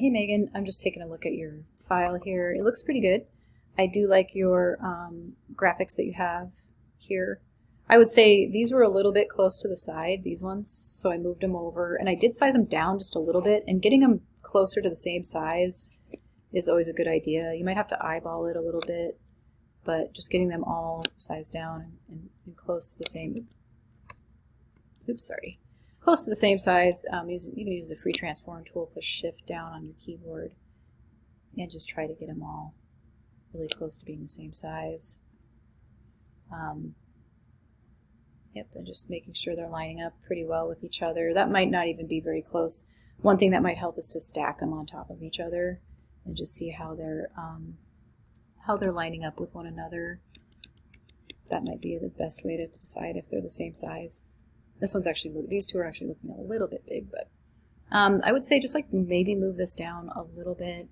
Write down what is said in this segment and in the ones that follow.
Hey Megan, I'm just taking a look at your file here. It looks pretty good. I do like your graphics that you have here. I would say these were a little bit close to the side, these ones, so I moved them over, and I did size them down just a little bit, and getting them closer to the same size is always a good idea. You might have to eyeball it a little bit, but just getting them all sized down and close to the same, oops, sorry, close to the same size. You can use the free transform tool, push shift down on your keyboard, and just try to get them all really close to being the same size. Yep, and just making sure they're lining up pretty well with each other. That might not even be very close. One thing that might help is to stack them on top of each other and just see how they're lining up with one another. That might be the best way to decide if they're the same size. This one's actually, these two are actually looking a little bit big, but I would say just like maybe move this down a little bit.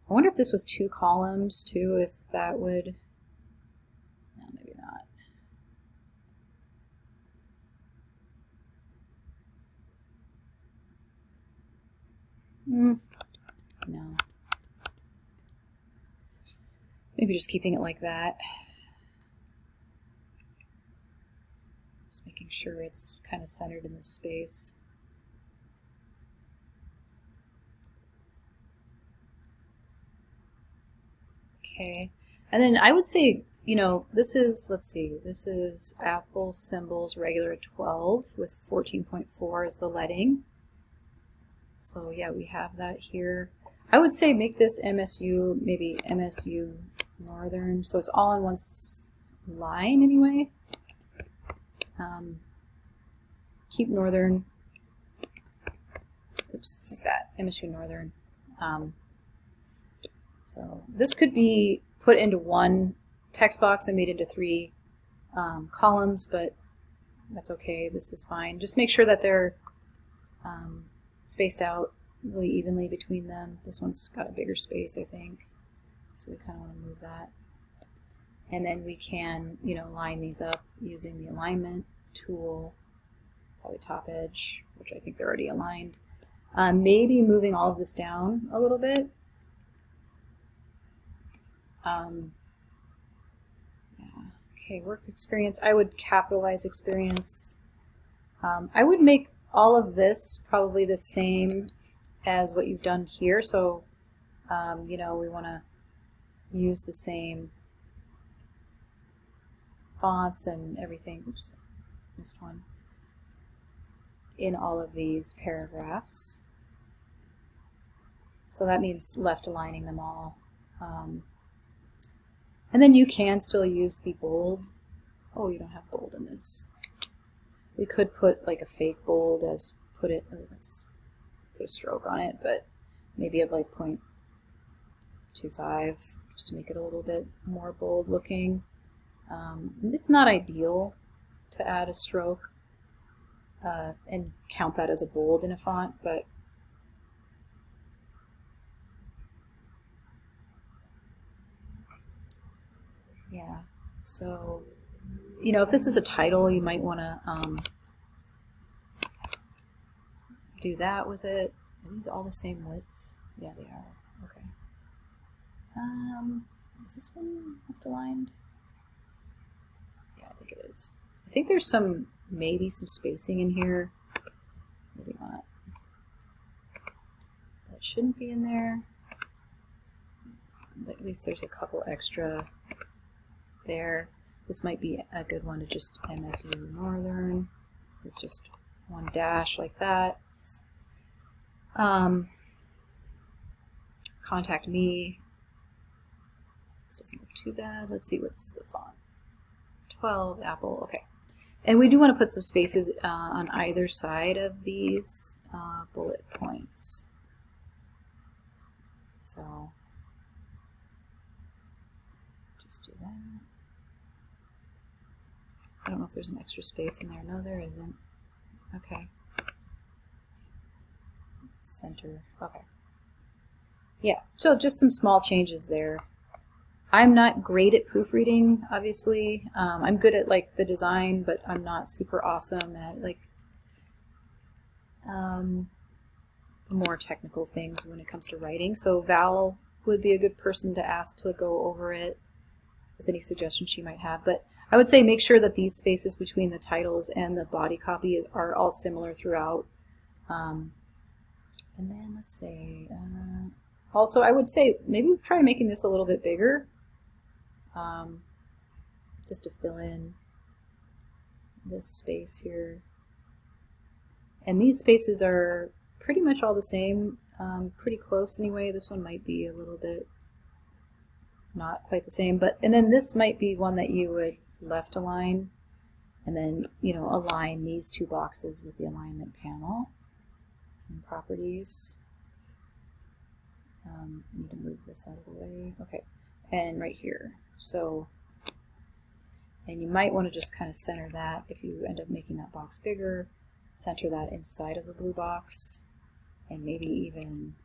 I wonder if this was 2 columns too, if that would, no, maybe not. No. Maybe just keeping it like that. Just making sure it's kind of centered in the space. Okay, and then I would say, you know, this is, let's see, this is Apple Symbols regular at 12 with 14.4 as the leading. So yeah, we have that here. I would say make this MSU, maybe MSU Northern, so it's all on one line anyway. Keep Northern, oops, like that, MSU Northern. So this could be put into one text box and made into 3 columns, but that's okay, this is fine. Just make sure that they're spaced out really evenly between them. This one's got a bigger space, I think, so we kind of want to move that. And then we can, you know, line these up using the alignment tool, probably top edge, which I think they're already aligned. Maybe moving all of this down a little bit. Yeah. Okay, work experience. I would capitalize experience. I would make all of this probably the same as what you've done here. So, you know, we want to use the same fonts and everything. Oops, missed one. In all of these paragraphs. So that means left aligning them all. And then you can still use the bold. Oh, you don't have bold in this. We could put like a fake bold as let's put a stroke on it, but maybe of like 0.25 just to make it a little bit more bold looking. It's not ideal to add a stroke and count that as a bold in a font, but yeah, so, you know, if this is a title, you might want to do that with it. Are these all the same width? Yeah, they are. Okay. Is this one left aligned? Yeah, I think it is. I think there's maybe some spacing in here. Maybe not. That shouldn't be in there. At least there's a couple extra there. This might be a good one to just MSU Northern with just 1 dash like that. Contact Me. This doesn't look too bad. Let's see, what's the font? 12, Apple, okay. And we do want to put some spaces on either side of these bullet points. So just do that. I don't know if there's an extra space in there. No, there isn't. Okay. Center. Okay. Yeah, so just some small changes there. I'm not great at proofreading, obviously. I'm good at like the design, but I'm not super awesome at like the more technical things when it comes to writing. So Val would be a good person to ask to go over it with any suggestions she might have. But I would say make sure that these spaces between the titles and the body copy are all similar throughout. And then let's say, also I would say maybe try making this a little bit bigger, just to fill in this space here. And these spaces are pretty much all the same, pretty close anyway. This one might be a little bit not quite the same, but and then this might be one that you would left align, and then align these two boxes with the alignment panel and properties. I need to move this out of the way. Okay, and right here. So, and you might want to just kind of center that if you end up making that box bigger. Center that inside of the blue box, and maybe even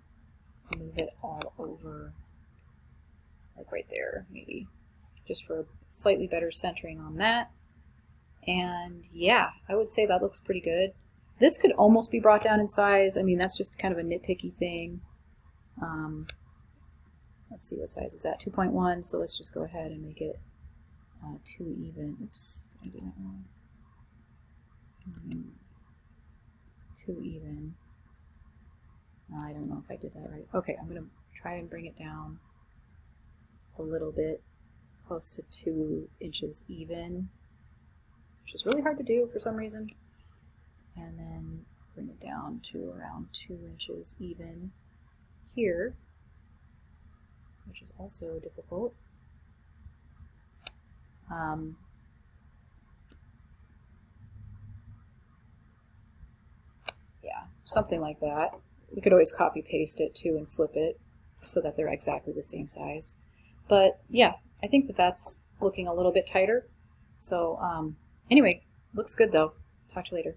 move it all over, like right there, maybe, just for slightly better centering on that. And yeah, I would say that looks pretty good. This could almost be brought down in size. I mean, that's just kind of a nitpicky thing. Let's see, what size is that? 2.1, so let's just go ahead and make it 2 even. Oops, did I do that wrong? 2 even. I don't know if I did that right. Okay, I'm going to try and bring it down a little bit, close to 2 inches even, which is really hard to do for some reason. And then bring it down to around 2 inches even here, which is also difficult. Yeah, something like that. We could always copy paste it too and flip it so that they're exactly the same size. But yeah, I think that that's looking a little bit tighter. So anyway, looks good though. Talk to you later.